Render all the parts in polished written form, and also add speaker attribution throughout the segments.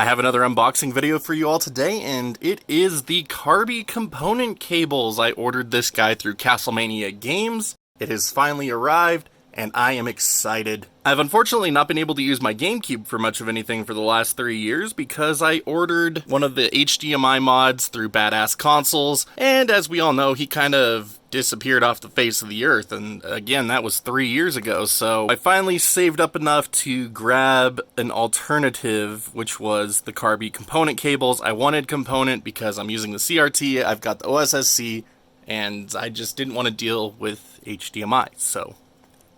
Speaker 1: I have another unboxing video for you all today, and it is the Carby Component Cables. I ordered this guy through Castlemania Games. It has finally arrived, and I am excited. I've unfortunately not been able to use my GameCube for much of anything for the last 3 years because I ordered one of the HDMI mods through Badass Consoles, and as we all know, he kind of disappeared off the face of the earth, and again, that was 3 years ago, so I finally saved up enough to grab an alternative, which was the Carby Component Cables. I wanted Component because I'm using the CRT, I've got the OSSC, and I just didn't want to deal with HDMI, so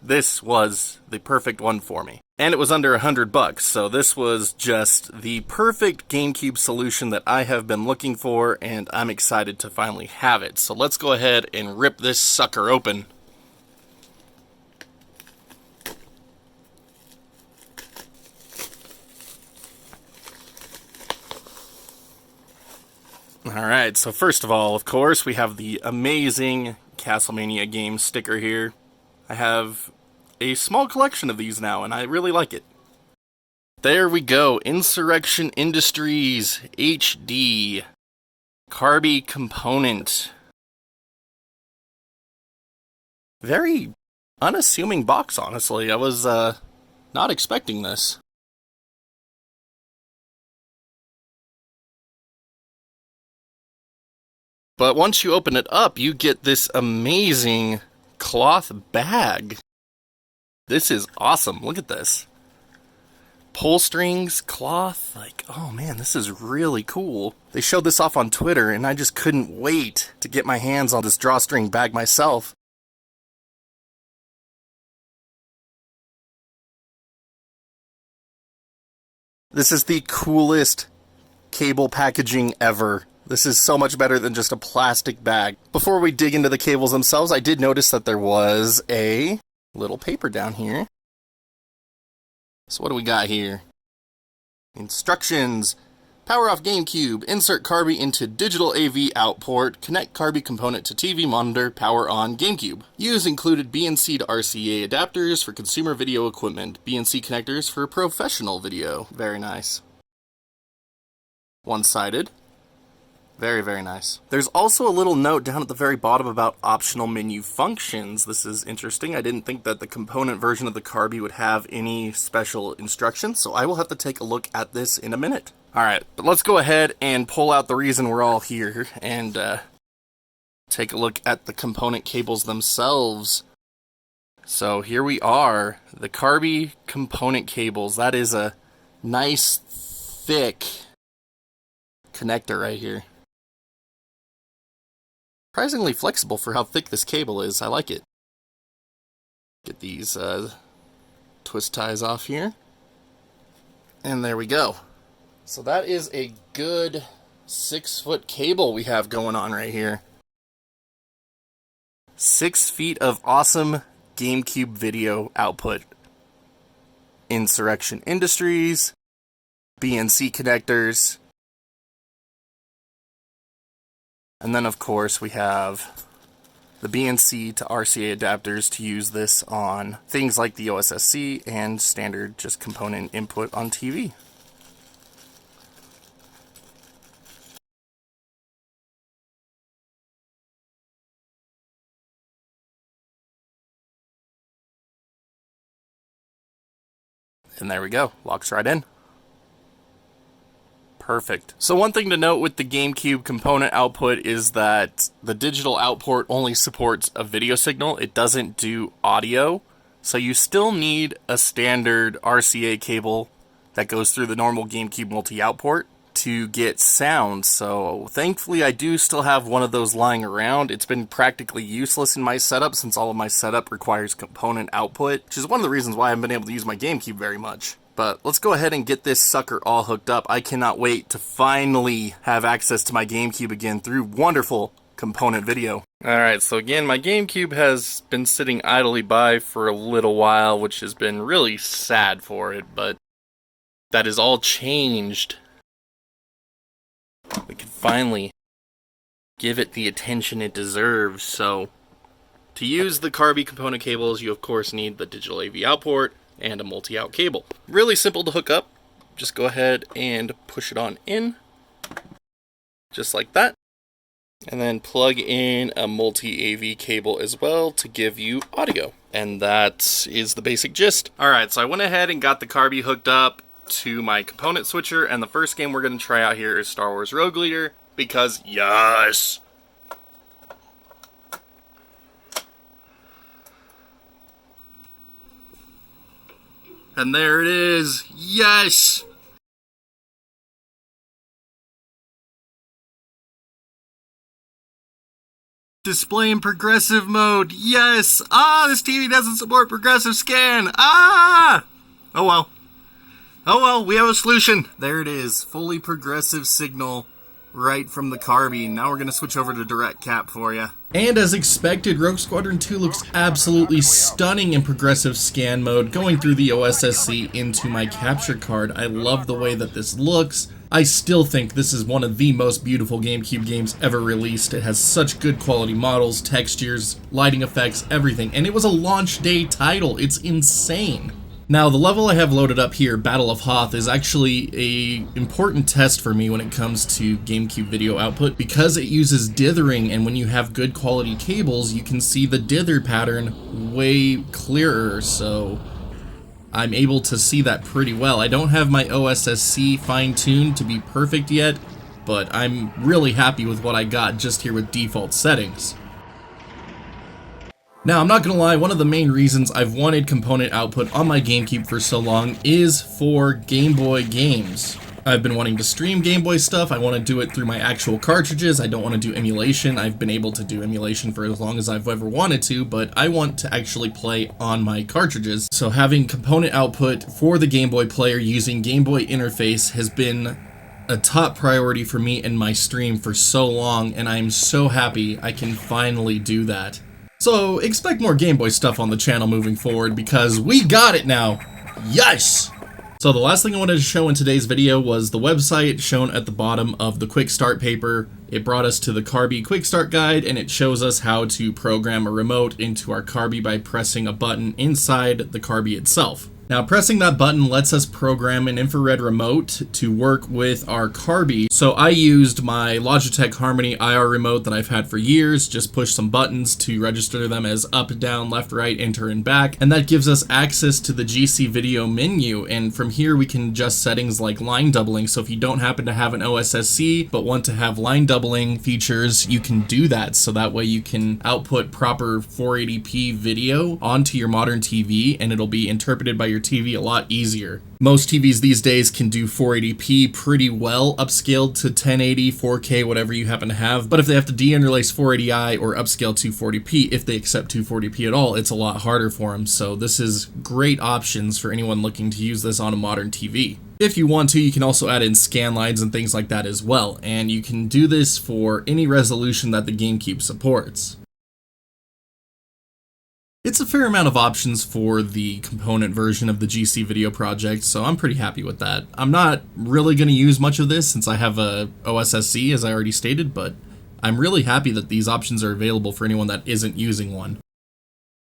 Speaker 1: this was the perfect one for me. And it was under $100, so this was just the perfect GameCube solution that I have been looking for, and I'm excited to finally have it. So let's go ahead and rip this sucker open. Alright, so first of all, of course, we have the amazing Castlemania Games sticker here. I have a small collection of these now, and I really like it. There we go, Insurrection Industries HD Carby Component. Very unassuming box, honestly. I was not expecting this. But once you open it up, you get this amazing cloth bag. This is awesome. Look at this. Pull strings, cloth, like, oh man, this is really cool. They showed this off on Twitter, and I just couldn't wait to get my hands on this drawstring bag myself. This is the coolest cable packaging ever. This is so much better than just a plastic bag. Before we dig into the cables themselves, I did notice that there was a little paper down here. So what do we got here? Instructions. Power off GameCube. Insert Carby into digital AV out port. Connect Carby component to TV monitor. Power on GameCube. Use included BNC to RCA adapters for consumer video equipment. BNC connectors for professional video. Very nice. One-sided. Very, very nice. There's also a little note down at the very bottom about optional menu functions. This is interesting. I didn't think that the component version of the Carby would have any special instructions, so I will have to take a look at this in a minute. Alright, but let's go ahead and pull out the reason we're all here and take a look at the component cables themselves. So here we are, the Carby component cables. That is a nice, thick connector right here. Surprisingly flexible for how thick this cable is. I like it. Get these twist ties off here. And there we go. So that is a good 6-foot cable we have going on right here. 6 feet of awesome GameCube video output. Insurrection Industries, BNC connectors. And then, of course, we have the BNC to RCA adapters to use this on things like the OSSC and standard just component input on TV. And there we go, locks right in. Perfect. So one thing to note with the GameCube component output is that the digital output only supports a video signal. It doesn't do audio. So you still need a standard RCA cable that goes through the normal GameCube multi-out port to get sound. So thankfully I do still have one of those lying around. It's been practically useless in my setup since all of my setup requires component output, which is one of the reasons why I haven't been able to use my GameCube very much. But let's go ahead and get this sucker all hooked up. I cannot wait to finally have access to my GameCube again through wonderful component video. Alright, so again, my GameCube has been sitting idly by for a little while, which has been really sad for it, but that is all changed. We can finally give it the attention it deserves. So, to use the Carby component cables, you of course need the digital AV out port and a multi-out cable. Really simple to hook up. just go ahead and push it on in, just like that. And then plug in a multi-AV cable as well to give you audio. And that is the basic gist. Alright, so I went ahead and got the Carby hooked up to my component switcher, and the first game we're going to try out here is Star Wars Rogue Leader, because yes! And there it is! Yes! Display in progressive mode. Yes! Ah, this TV doesn't support progressive scan. Ah! Oh well. Oh well, we have a solution. There it is. Fully progressive signal right from the Carby. Now we're going to switch over to direct cap for you. And as expected, Rogue Squadron 2 looks absolutely stunning in progressive scan mode, going through the OSSC into my capture card. I love the way that this looks. I still think this is one of the most beautiful GameCube games ever released. It has such good quality models, textures, lighting effects, everything, and it was a launch day title. It's insane. Now, the level I have loaded up here, Battle of Hoth, is actually an important test for me when it comes to GameCube video output, because it uses dithering, and when you have good quality cables, you can see the dither pattern way clearer, so I'm able to see that pretty well. I don't have my OSSC fine-tuned to be perfect yet, but I'm really happy with what I got just here with default settings. Now, I'm not gonna lie, one of the main reasons I've wanted component output on my GameCube for so long is for Game Boy games. I've been wanting to stream Game Boy stuff. I want to do it through my actual cartridges. I don't want to do emulation. I've been able to do emulation for as long as I've ever wanted to, but I want to actually play on my cartridges. So having component output for the Game Boy player using Game Boy interface has been a top priority for me in my stream for so long, and I'm so happy I can finally do that. So expect more Game Boy stuff on the channel moving forward, because we got it now! Yes! So the last thing I wanted to show in today's video was the website shown at the bottom of the quick start paper. It brought us to the Carby quick start guide, and it shows us how to program a remote into our Carby by pressing a button inside the Carby itself. Now, pressing that button lets us program an infrared remote to work with our Carby. So I used my Logitech Harmony IR remote that I've had for years, just push some buttons to register them as up, down, left, right, enter, and back, and that gives us access to the GC video menu, and from here we can adjust settings like line doubling. So if you don't happen to have an OSSC but want to have line doubling features, you can do that, so that way you can output proper 480p video onto your modern TV, and it'll be interpreted by your TV a lot easier. Most TVs these days can do 480p pretty well, upscaled to 1080, 4K, whatever you happen to have, but if they have to de-interlace 480i or upscale 240p, if they accept 240p at all, it's a lot harder for them, so this is great options for anyone looking to use this on a modern TV. If you want to, you can also add in scan lines and things like that as well, and you can do this for any resolution that the GameCube supports. It's a fair amount of options for the component version of the GC video project, so I'm pretty happy with that. I'm not really going to use much of this since I have a OSSC, as I already stated, but I'm really happy that these options are available for anyone that isn't using one.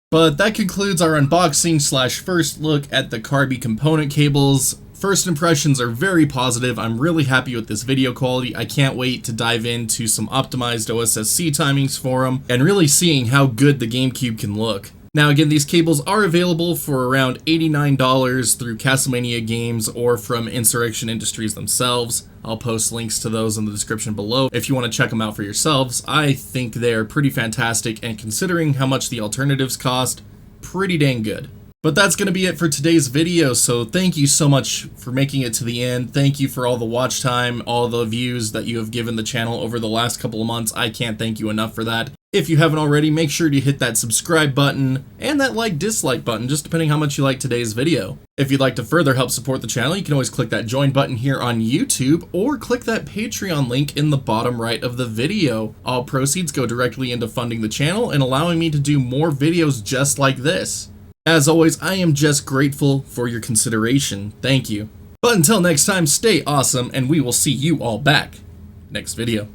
Speaker 1: But that concludes our unboxing / first look at the Carby component cables. First impressions are very positive. I'm really happy with this video quality. I can't wait to dive into some optimized OSSC timings for them, and really seeing how good the GameCube can look. Now again, these cables are available for around $89 through Castlemania Games or from Insurrection Industries themselves. I'll post links to those in the description below if you want to check them out for yourselves. I think they're pretty fantastic, and considering how much the alternatives cost, pretty dang good. But that's going to be it for today's video, so thank you so much for making it to the end. Thank you for all the watch time, all the views that you have given the channel over the last couple of months. I can't thank you enough for that. If you haven't already, make sure to hit that subscribe button and that like-dislike button, just depending how much you like today's video. If you'd like to further help support the channel, you can always click that join button here on YouTube, or click that Patreon link in the bottom right of the video. All proceeds go directly into funding the channel and allowing me to do more videos just like this. As always, I am just grateful for your consideration. Thank you. But until next time, stay awesome, and we will see you all back next video.